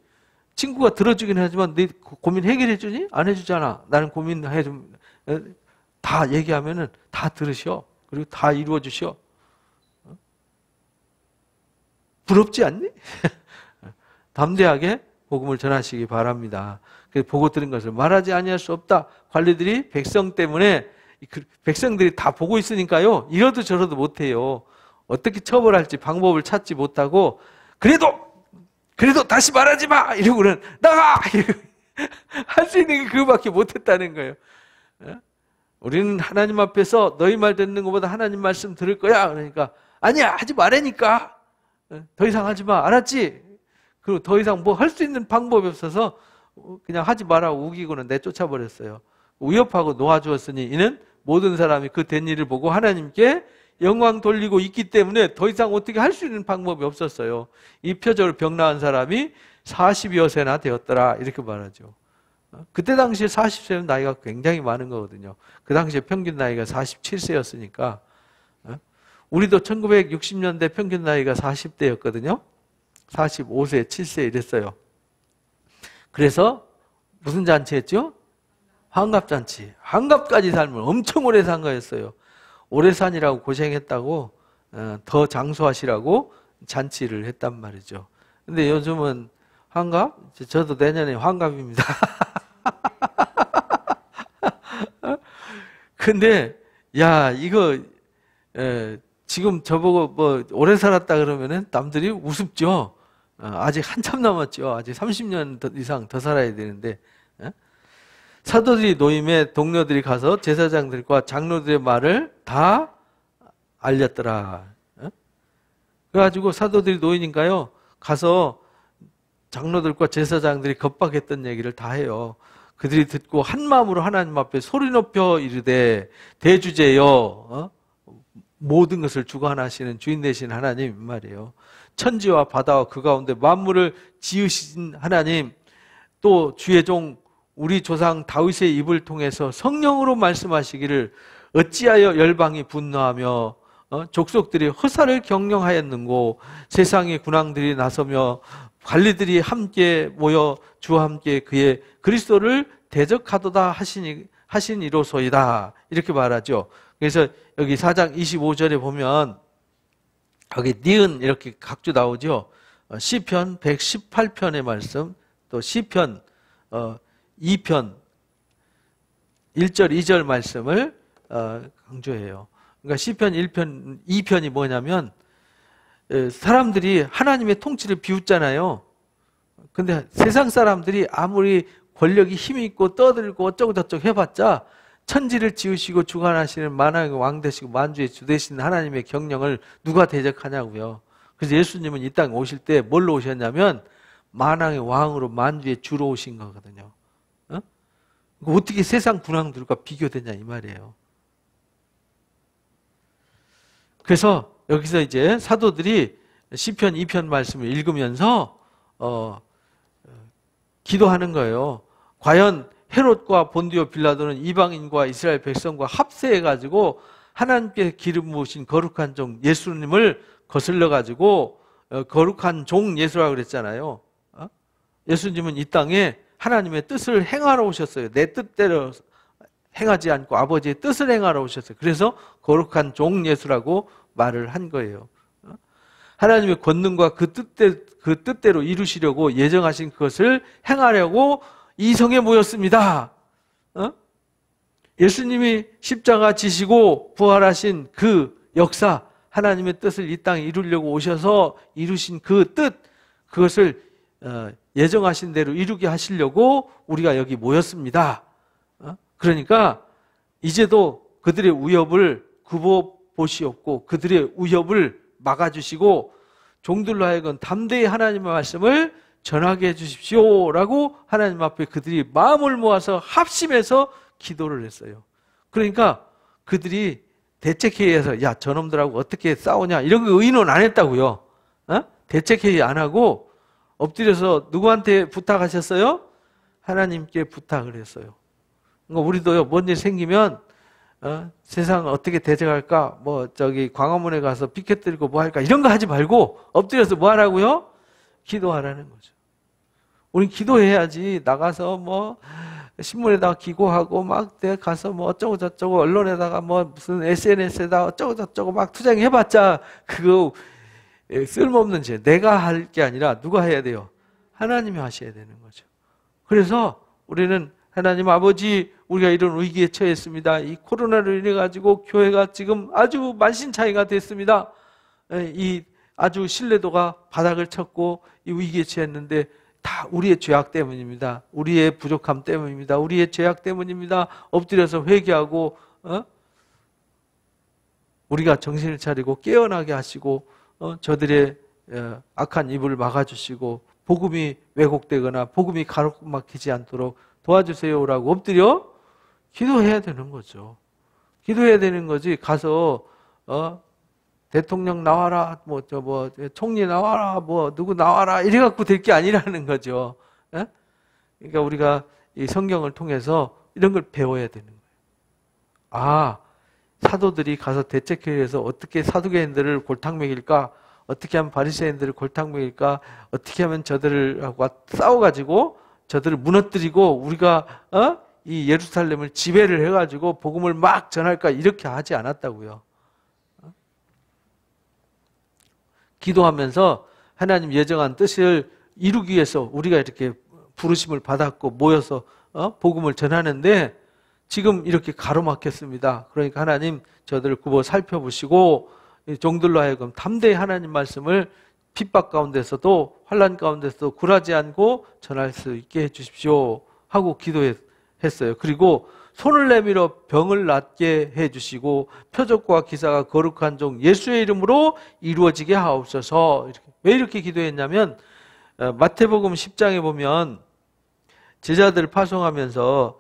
Speaker 1: 친구가 들어주긴 하지만 네 고민 해결해 주니? 안 해주잖아. 나는 고민해 좀 다 얘기하면은 다 들으셔. 그리고 다 이루어 주셔. 부럽지 않니? 담대하게 복음을 전하시기 바랍니다. 그래서 보고 들은 것을 말하지 아니할 수 없다. 관리들이 백성 때문에 백성들이 다 보고 있으니까요. 이러도 저러도 못해요. 어떻게 처벌할지 방법을 찾지 못하고 그래도 다시 말하지 마! 이러고는 나가! 할 수 있는 게 그거밖에 못했다는 거예요. 우리는 하나님 앞에서 너희 말 듣는 것보다 하나님 말씀 들을 거야. 그러니까 아니야 하지 말라니까. 더 이상 하지 마. 알았지? 그리고 더 이상 뭐 할 수 있는 방법이 없어서 그냥 하지 말라고 우기고는 내쫓아버렸어요. 위협하고 놓아주었으니 이는 모든 사람이 그 된 일을 보고 하나님께 영광 돌리고 있기 때문에 더 이상 어떻게 할 수 있는 방법이 없었어요. 이 표적으로 병 나은 사람이 40여 세나 되었더라 이렇게 말하죠. 그때 당시에 40세는 나이가 굉장히 많은 거거든요. 그 당시에 평균 나이가 47세였으니까 우리도 1960년대 평균 나이가 40대였거든요. 45세, 7세 이랬어요. 그래서 무슨 잔치 했죠? 환갑잔치. 환갑까지 삶을 엄청 오래 산 거였어요. 오래 산이라고 고생했다고 더 장수하시라고 잔치를 했단 말이죠. 근데 요즘은 환갑? 저도 내년에 환갑입니다. 근데 야 이거 지금 저보고 뭐 오래 살았다 그러면은 남들이 우습죠. 아직 한참 남았죠. 아직 30년 이상 더 살아야 되는데 사도들이 노임에 동료들이 가서 제사장들과 장로들의 말을 다 알렸더라. 그래가지고 사도들이 노이니까요 가서 장로들과 제사장들이 겁박했던 얘기를 다 해요. 그들이 듣고 한 마음으로 하나님 앞에 소리 높여 이르되 대주제여 모든 것을 주관하시는 주인 되신 하나님 말이에요. 천지와 바다와 그 가운데 만물을 지으신 하나님, 또 주의 종 우리 조상 다윗의 입을 통해서 성령으로 말씀하시기를 어찌하여 열방이 분노하며 족속들이 허사를 경영하였는고 세상의 군왕들이 나서며 관리들이 함께 모여 주와 함께 그의 그리스도를 대적하도다 하시니로소이다 이렇게 말하죠. 그래서 여기 4장 25절에 보면 여기 니은 이렇게 각주 나오죠. 시편 118편의 말씀, 또 시편 2편 1절 2절 말씀을 강조해요. 그러니까 시편 1편 2편이 뭐냐면 사람들이 하나님의 통치를 비웃잖아요. 근데 세상 사람들이 아무리 권력이 힘이 있고 떠들고 어쩌고 저쩌고 해봤자 천지를 지으시고 주관하시는 만왕의 왕 되시고 만주의 주 되신 하나님의 경영을 누가 대적하냐고요. 그래서 예수님은 이 땅에 오실 때 뭘로 오셨냐면 만왕의 왕으로 만주의 주로 오신 거거든요. 어떻게 세상 군왕들과 비교되냐 이 말이에요. 그래서 여기서 이제 사도들이 시편 2편 말씀을 읽으면서 기도하는 거예요. 과연 헤롯과 본디오 빌라도는 이방인과 이스라엘 백성과 합세해가지고 하나님께 기름 부으신 거룩한 종 예수님을 거슬러가지고 거룩한 종 예수라고 그랬잖아요. 예수님은 이 땅에 하나님의 뜻을 행하러 오셨어요. 내 뜻대로 행하지 않고 아버지의 뜻을 행하러 오셨어요. 그래서 거룩한 종 예수라고 말을 한 거예요. 하나님의 권능과 그 뜻대로 이루시려고 예정하신 그것을 행하려고 이 성에 모였습니다. 예수님이 십자가 지시고 부활하신 그 역사, 하나님의 뜻을 이 땅에 이루려고 오셔서 이루신 그 뜻, 그것을 예정하신 대로 이루게 하시려고 우리가 여기 모였습니다. 그러니까 이제도 그들의 위협을 굽어보시옵고 그들의 위협을 막아주시고 종들로 하여금 담대히 하나님의 말씀을 전하게 해주십시오 라고 하나님 앞에 그들이 마음을 모아서 합심해서 기도를 했어요. 그러니까 그들이 대책회의에서 야 저놈들하고 어떻게 싸우냐 이런 거 의논 안 했다고요. 대책회의 안 하고 엎드려서 누구한테 부탁하셨어요? 하나님께 부탁을 했어요. 그러니까 우리도요, 뭔 일 생기면 세상 어떻게 대적할까? 광화문에 가서 피켓 들고 뭐 할까? 이런 거 하지 말고 엎드려서 뭐 하라고요? 기도하라는 거죠. 우린 기도해야지 나가서 신문에다가 기고하고 막 내가 가서 어쩌고 저쩌고 언론에다가 무슨 SNS에다가 어쩌고 저쩌고 막 투쟁해봤자 그거 쓸모없는 죄. 내가 할 게 아니라 누가 해야 돼요? 하나님이 하셔야 되는 거죠. 그래서 우리는 하나님 아버지 우리가 이런 위기에 처했습니다. 이 코로나로 인해 가지고 교회가 지금 아주 만신창이가 됐습니다. 이 아주 신뢰도가 바닥을 쳤고 이 위기에 처했는데 다 우리의 죄악 때문입니다. 우리의 부족함 때문입니다. 우리의 죄악 때문입니다. 엎드려서 회개하고 우리가 정신을 차리고 깨어나게 하시고 저들의 악한 입을 막아주시고 복음이 왜곡되거나 복음이 가로막히지 않도록 도와주세요라고 엎드려 기도해야 되는 거죠. 기도해야 되는 거지 가서 대통령 나와라, 총리 나와라, 누구 나와라, 이래갖고 될 게 아니라는 거죠. 예? 그러니까 우리가 이 성경을 통해서 이런 걸 배워야 되는 거예요. 사도들이 가서 대책회의에서 어떻게 사두개인들을 골탕 먹일까? 어떻게 하면 바리새인들을 골탕 먹일까? 어떻게 하면 저들하고 싸워가지고 저들을 무너뜨리고 우리가 이 예루살렘을 지배를 해가지고 복음을 막 전할까? 이렇게 하지 않았다고요. 기도하면서 하나님 예정한 뜻을 이루기 위해서 우리가 이렇게 부르심을 받았고 모여서 복음을 전하는데 지금 이렇게 가로막혔습니다. 그러니까 하나님 저들을 굽어 살펴보시고 종들로 하여금 담대히 하나님 말씀을 핍박 가운데서도 환난 가운데서도 굴하지 않고 전할 수 있게 해주십시오 하고 기도했어요. 그리고 손을 내밀어 병을 낫게 해주시고 표적과 기사가 거룩한 종 예수의 이름으로 이루어지게 하옵소서. 왜 이렇게 기도했냐면 마태복음 10장에 보면 제자들을 파송하면서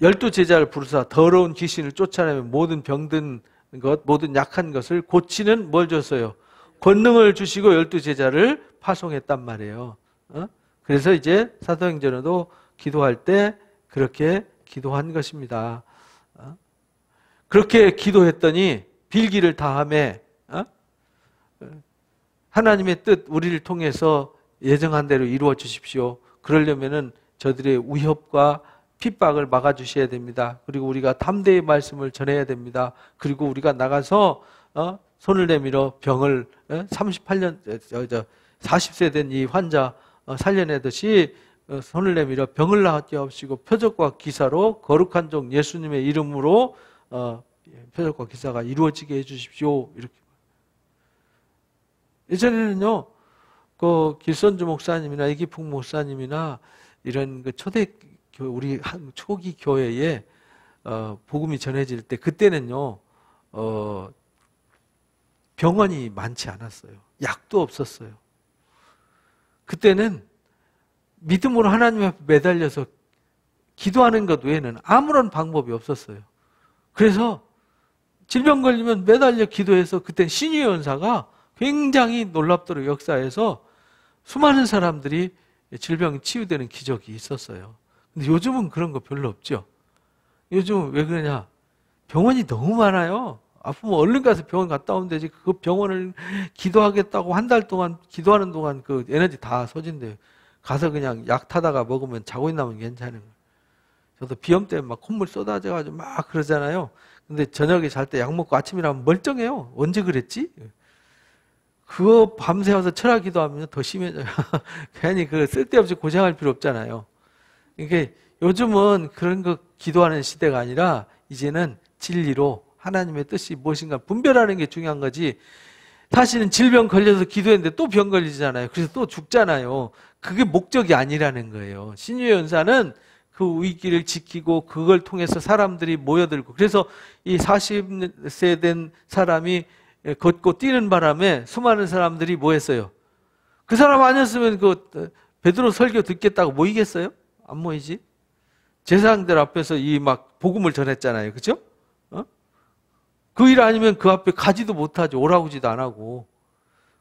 Speaker 1: 12제자를 부르사 더러운 귀신을 쫓아내며 모든 병든 것, 모든 약한 것을 고치는 뭘 줬어요? 권능을 주시고 12제자를 파송했단 말이에요. 그래서 이제 사도행전에도 기도할 때 그렇게 기도한 것입니다. 그렇게 기도했더니 빌기를 다하며 하나님의 뜻 우리를 통해서 예정한 대로 이루어 주십시오. 그러려면은 저들의 위협과 핍박을 막아주셔야 됩니다. 그리고 우리가 담대히 말씀을 전해야 됩니다. 그리고 우리가 나가서 손을 내밀어 병을 40세 된 이 환자 살려내듯이 손을 내밀어 병을 낫게 하시고 표적과 기사로 거룩한 종 예수님의 이름으로 표적과 기사가 이루어지게 해주십시오. 이렇게. 예전에는요, 그 길선주 목사님이나 이기풍 목사님이나 이런 그 초대 우리 초기 교회에 복음이 전해질 때 그때는요 병원이 많지 않았어요. 약도 없었어요. 그때는 믿음으로 하나님 앞에 매달려서 기도하는 것 외에는 아무런 방법이 없었어요. 그래서 질병 걸리면 매달려 기도해서 그때 신유의 은사가 굉장히 놀랍도록 역사해서 수많은 사람들이 질병이 치유되는 기적이 있었어요. 근데 요즘은 그런 거 별로 없죠. 요즘은 왜 그러냐? 병원이 너무 많아요. 아프면 얼른 가서 병원 갔다 오면 되지. 그 병원을 기도하겠다고 한 달 동안 기도하는 동안 그 에너지 다 소진돼요. 가서 그냥 약 타다가 먹으면 자고 있나면 괜찮은 거예요. 저도 비염 때문에 막 콧물 쏟아져가지고 막 그러잖아요. 근데 저녁에 잘 때 약 먹고 아침에 일어나면 멀쩡해요. 언제 그랬지? 그거 밤새 와서 철학 기도하면 더 심해져요. 괜히 그 쓸데없이 고생할 필요 없잖아요. 그러니까 요즘은 그런 거 기도하는 시대가 아니라 이제는 진리로 하나님의 뜻이 무엇인가 분별하는 게 중요한 거지. 사실은 질병 걸려서 기도했는데 또 병 걸리잖아요. 그래서 또 죽잖아요. 그게 목적이 아니라는 거예요. 신유의 은사는 그 위기를 지키고 그걸 통해서 사람들이 모여들고, 그래서 이 40세 된 사람이 걷고 뛰는 바람에 수많은 사람들이 뭐 했어요? 그 사람 아니었으면 그 베드로 설교 듣겠다고 모이겠어요? 안 모이지? 제사장들 앞에서 이 막 복음을 전했잖아요. 그죠? 그 일 아니면 그 앞에 가지도 못하죠. 오라고지도 안 하고.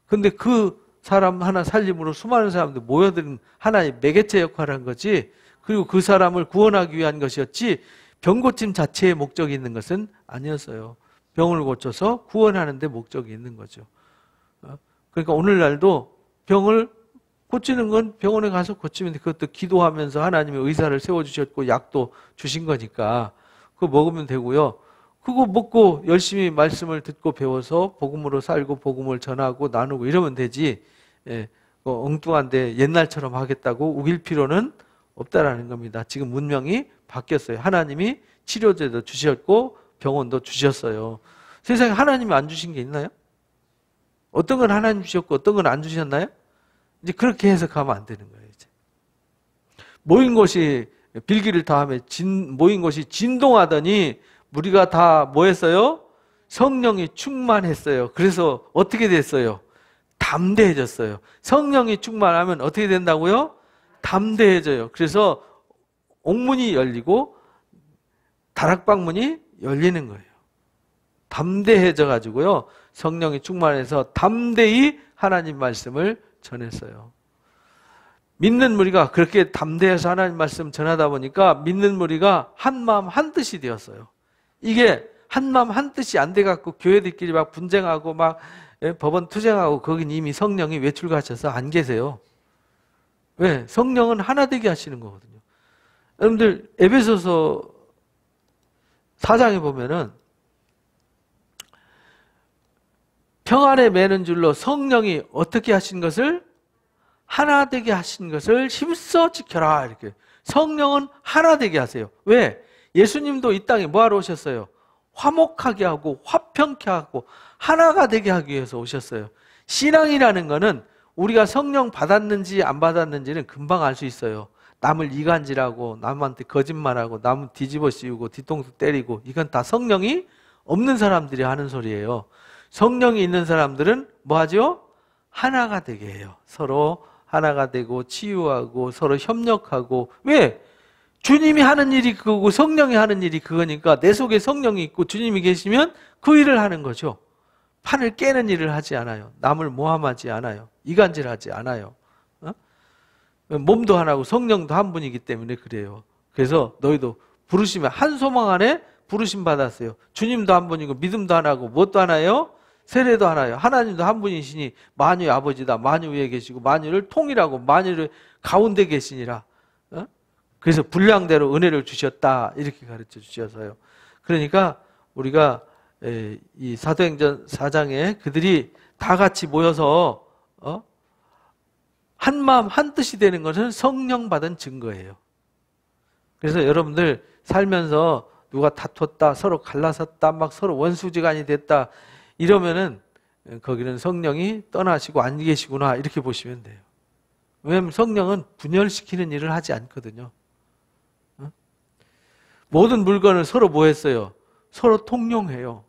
Speaker 1: 근데 그 사람 하나 살림으로 수많은 사람들 모여드는 하나의 매개체 역할을 한 거지, 그리고 그 사람을 구원하기 위한 것이었지 병고침 자체의 목적이 있는 것은 아니었어요. 병을 고쳐서 구원하는 데 목적이 있는 거죠. 그러니까 오늘날도 병을 고치는 건 병원에 가서 고치면 그것도 기도하면서 하나님의 의사를 세워주셨고 약도 주신 거니까 그거 먹으면 되고요. 그거 먹고 열심히 말씀을 듣고 배워서 복음으로 살고 복음을 전하고 나누고 이러면 되지, 엉뚱한데 옛날처럼 하겠다고 우길 필요는 없다라는 겁니다. 지금 문명이 바뀌었어요. 하나님이 치료제도 주셨고 병원도 주셨어요. 세상에 하나님이 안 주신 게 있나요? 어떤 건 하나님 주셨고 어떤 건 안 주셨나요? 이제 그렇게 해석하면 안 되는 거예요. 이제 모인 곳이 빌기를 다음에 모인 곳이 진동하더니 우리가 다 뭐 했어요? 성령이 충만했어요. 그래서 어떻게 됐어요? 담대해졌어요. 성령이 충만하면 어떻게 된다고요? 담대해져요. 그래서 옥문이 열리고 다락방문이 열리는 거예요. 담대해져 가지고요. 성령이 충만해서 담대히 하나님 말씀을 전했어요. 믿는 무리가 그렇게 담대해서 하나님 말씀 전하다 보니까 믿는 무리가 한마음 한뜻이 되었어요. 이게 한마음 한뜻이 안 돼갖고 교회들끼리 막 분쟁하고 막 법원 투쟁하고 거긴 이미 성령이 외출가셔서 안 계세요. 왜? 성령은 하나 되게 하시는 거거든요. 여러분들 에베소서 4장에 보면은 평안에 매는 줄로 성령이 어떻게 하신 것을 하나 되게 하신 것을 힘써 지켜라. 이렇게 성령은 하나 되게 하세요. 왜? 예수님도 이 땅에 뭐하러 오셨어요? 화목하게 하고 화평케 하고 하나가 되게 하기 위해서 오셨어요. 신앙이라는 거는 우리가 성령 받았는지 안 받았는지는 금방 알 수 있어요. 남을 이간질하고 남한테 거짓말하고 남 뒤집어 씌우고 뒤통수 때리고 이건 다 성령이 없는 사람들이 하는 소리예요. 성령이 있는 사람들은 뭐 하죠? 하나가 되게 해요. 서로 하나가 되고 치유하고 서로 협력하고. 왜? 주님이 하는 일이 그거고 성령이 하는 일이 그거니까 내 속에 성령이 있고 주님이 계시면 그 일을 하는 거죠. 판을 깨는 일을 하지 않아요. 남을 모함하지 않아요. 이간질하지 않아요. 몸도 하나고 성령도 한 분이기 때문에 그래요. 그래서 너희도 부르시면 한 소망 안에 부르심 받았어요. 주님도 한 분이고 믿음도 하나고 무엇도 하나요? 세례도 하나요. 하나님도 한 분이시니 만유의 아버지다. 만유 위에 계시고 만유를 통일하고 만유를 가운데 계시니라. 그래서 분량대로 은혜를 주셨다. 이렇게 가르쳐 주셔서요. 그러니까 우리가 이 사도행전 4장에 그들이 다 같이 모여서 한마음 한뜻이 되는 것은 성령 받은 증거예요. 그래서 여러분들 살면서 누가 다퉜다, 서로 갈라섰다, 막 서로 원수지간이 됐다 이러면은 거기는 성령이 떠나시고 안 계시구나 이렇게 보시면 돼요. 왜냐하면 성령은 분열시키는 일을 하지 않거든요. 모든 물건을 서로 뭐 했어요? 서로 통용해요.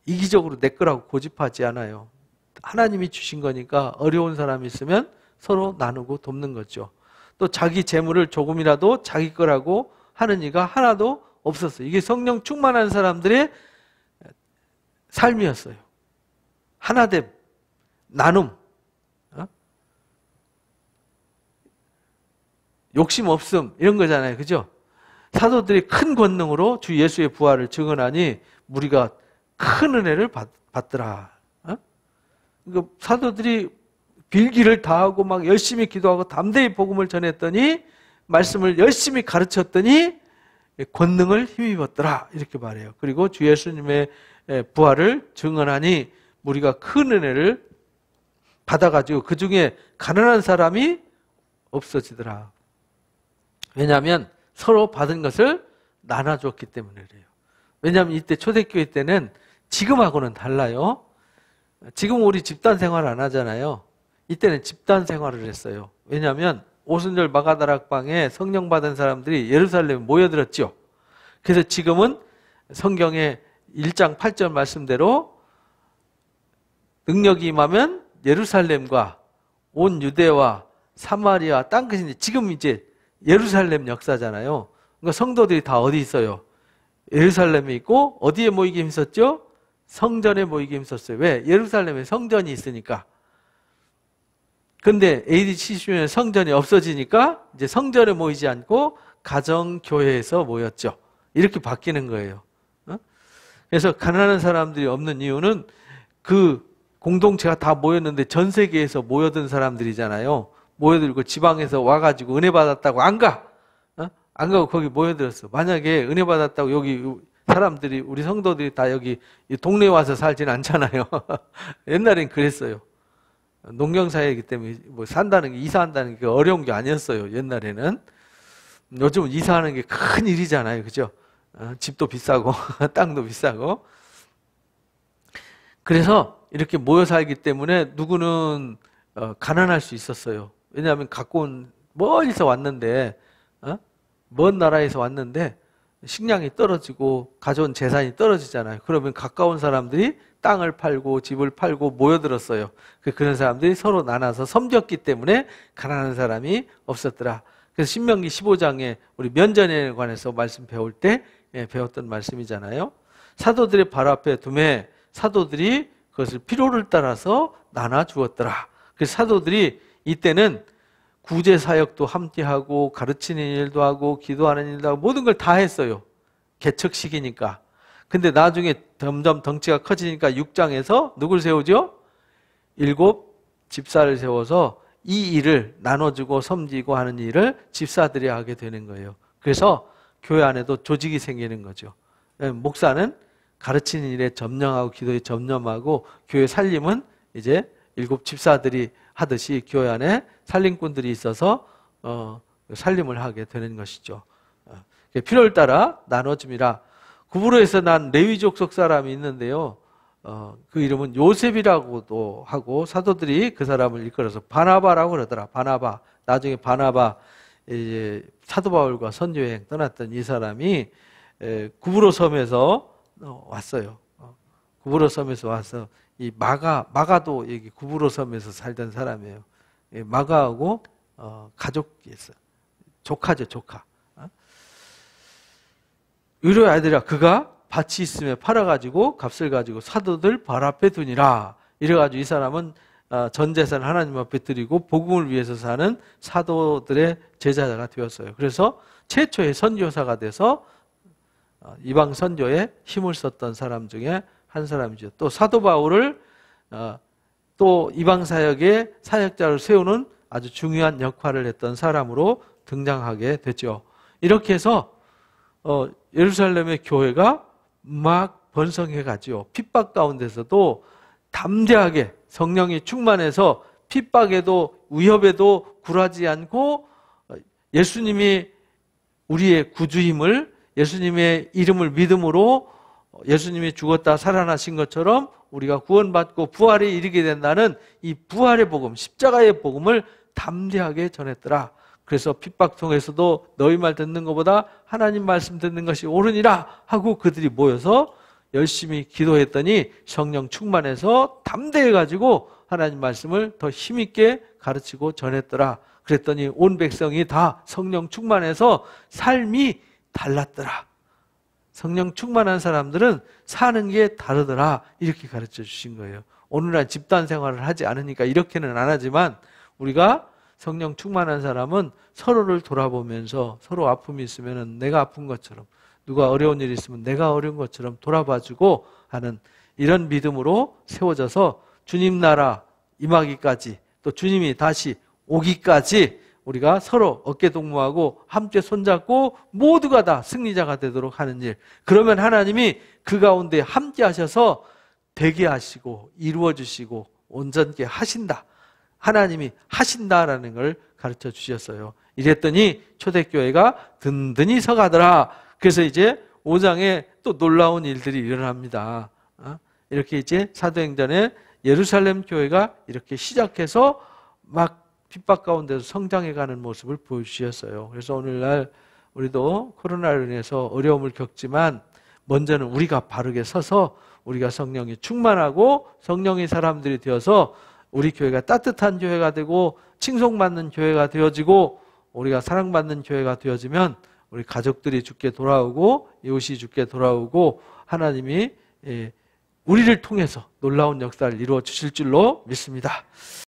Speaker 1: 이기적으로 내 거라고 고집하지 않아요. 하나님이 주신 거니까 어려운 사람이 있으면 서로 나누고 돕는 거죠. 또 자기 재물을 조금이라도 자기 거라고 하는 이가 하나도 없었어요. 이게 성령 충만한 사람들의 삶이었어요. 하나됨, 나눔, 욕심 없음 이런 거잖아요. 그죠? 사도들이 큰 권능으로 주 예수의 부활을 증언하니 무리가 큰 은혜를 받더라. 그러니까 사도들이 빌기를 다하고 막 열심히 기도하고 담대히 복음을 전했더니 말씀을 열심히 가르쳤더니 권능을 힘입었더라 이렇게 말해요. 그리고 주 예수님의 부활을 증언하니 우리가 큰 은혜를 받아가지고 그 중에 가난한 사람이 없어지더라. 왜냐하면 서로 받은 것을 나눠줬기 때문에 그래요. 왜냐하면 이때 초대교회 때는 지금하고는 달라요. 지금 우리 집단 생활 안 하잖아요. 이때는 집단 생활을 했어요. 왜냐하면 오순절 마가다락방에 성령 받은 사람들이 예루살렘에 모여들었죠. 그래서 지금은 성경의 1장 8절 말씀대로 능력이 임하면 예루살렘과 온 유대와 사마리아 땅끝인데 지금 이제 예루살렘 역사잖아요. 그러니까 성도들이 다 어디 있어요? 예루살렘에 있고 어디에 모이기 힘썼죠? 성전에 모이기 힘썼어요. 왜? 예루살렘에 성전이 있으니까. 근데 AD 70년에 성전이 없어지니까 이제 성전에 모이지 않고 가정교회에서 모였죠. 이렇게 바뀌는 거예요. 그래서 가난한 사람들이 없는 이유는 그 공동체가 다 모였는데 전 세계에서 모여든 사람들이잖아요. 모여들고 지방에서 와가지고 은혜 받았다고 안 가. 안 가고 거기 모여들었어. 만약에 은혜 받았다고 여기 사람들이, 우리 성도들이 다 여기 동네에 와서 살진 않잖아요. 옛날엔 그랬어요. 농경사회이기 때문에 뭐 산다는 게, 이사한다는 게 어려운 게 아니었어요. 옛날에는. 요즘은 이사하는 게 큰 일이잖아요. 그죠? 집도 비싸고 땅도 비싸고. 그래서 이렇게 모여 살기 때문에 누구는 가난할 수 있었어요. 왜냐하면 가까운 멀리서 왔는데, 먼 나라에서 왔는데 식량이 떨어지고 가져온 재산이 떨어지잖아요. 그러면 가까운 사람들이 땅을 팔고 집을 팔고 모여들었어요. 그런 사람들이 서로 나눠서 섬겼기 때문에 가난한 사람이 없었더라. 그래서 신명기 15장에 우리 면전에 관해서 말씀 배울 때 배웠던 말씀이잖아요. 사도들의 발 앞에 두매 사도들이 그것을 필요를 따라서 나눠 주었더라. 그래서 사도들이 이때는 구제 사역도 함께 하고 가르치는 일도 하고 기도하는 일도 하고 모든 걸 다 했어요. 개척식이니까. 근데 나중에 점점 덩치가 커지니까 6장에서 누굴 세우죠? 7 집사를 세워서 이 일을 나눠주고 섬기고 하는 일을 집사들이 하게 되는 거예요. 그래서 교회 안에도 조직이 생기는 거죠. 목사는 가르치는 일에 점령하고 기도에 점령하고 교회 살림은 이제 7 집사들이 하듯이 교회 안에 살림꾼들이 있어서 살림을 하게 되는 것이죠. 필요를 따라 나눠줍니다. 구브로에서 난 레위 족속 사람이 있는데요. 그 이름은 요셉이라고도 하고 사도들이 그 사람을 이끌어서 바나바라고 그러더라. 바나바. 나중에 바나바 이제 사도 바울과 선교여행 떠났던 이 사람이 구브로 섬에서 왔어요. 구브로 섬에서 와서 이 마가도 여기 구브로 섬에서 살던 사람이에요. 마가하고 가족이 있어요. 조카죠, 조카. 의로의 아들이라 그가 밭이 있으며 팔아가지고 값을 가지고 사도들 발 앞에 두니라. 이래가지고 이 사람은 전 재산을 하나님 앞에 드리고 복음을 위해서 사는 사도들의 제자가 되었어요. 그래서 최초의 선교사가 돼서 이방 선교에 힘을 썼던 사람 중에 한 사람이죠. 또 사도 바울을 또 이방 사역의 사역자를 세우는 아주 중요한 역할을 했던 사람으로 등장하게 됐죠. 이렇게 해서 예루살렘의 교회가 막 번성해가지고 핍박 가운데서도 담대하게 성령이 충만해서 핍박에도 위협에도 굴하지 않고 예수님이 우리의 구주임을, 예수님의 이름을 믿음으로 예수님이 죽었다 살아나신 것처럼 우리가 구원받고 부활에 이르게 된다는 이 부활의 복음, 십자가의 복음을 담대하게 전했더라. 그래서 핍박통에서도 너희 말 듣는 것보다 하나님 말씀 듣는 것이 옳으니라 하고 그들이 모여서 열심히 기도했더니 성령 충만해서 담대해가지고 하나님 말씀을 더 힘있게 가르치고 전했더라. 그랬더니 온 백성이 다 성령 충만해서 삶이 달랐더라. 성령 충만한 사람들은 사는 게 다르더라. 이렇게 가르쳐 주신 거예요. 오늘날 집단 생활을 하지 않으니까 이렇게는 안 하지만 우리가 성령 충만한 사람은 서로를 돌아보면서 서로 아픔이 있으면 내가 아픈 것처럼, 누가 어려운 일이 있으면 내가 어려운 것처럼 돌아봐주고 하는 이런 믿음으로 세워져서 주님 나라 임하기까지, 또 주님이 다시 오기까지 우리가 서로 어깨동무하고 함께 손잡고 모두가 다 승리자가 되도록 하는 일. 그러면 하나님이 그 가운데 함께 하셔서 되게 하시고 이루어 주시고 온전케 하신다. 하나님이 하신다라는 걸 가르쳐 주셨어요. 이랬더니 초대교회가 든든히 서가더라. 그래서 이제 5장에 또 놀라운 일들이 일어납니다. 이렇게 이제 사도행전에 예루살렘 교회가 이렇게 시작해서 막 핍박 가운데서 성장해가는 모습을 보여주셨어요. 그래서 오늘날 우리도 코로나로 인해서 어려움을 겪지만 먼저는 우리가 바르게 서서 우리가 성령이 충만하고 성령의 사람들이 되어서 우리 교회가 따뜻한 교회가 되고 칭송받는 교회가 되어지고 우리가 사랑받는 교회가 되어지면 우리 가족들이 주께 돌아오고 이웃이 주께 돌아오고 하나님이 우리를 통해서 놀라운 역사를 이루어 주실 줄로 믿습니다.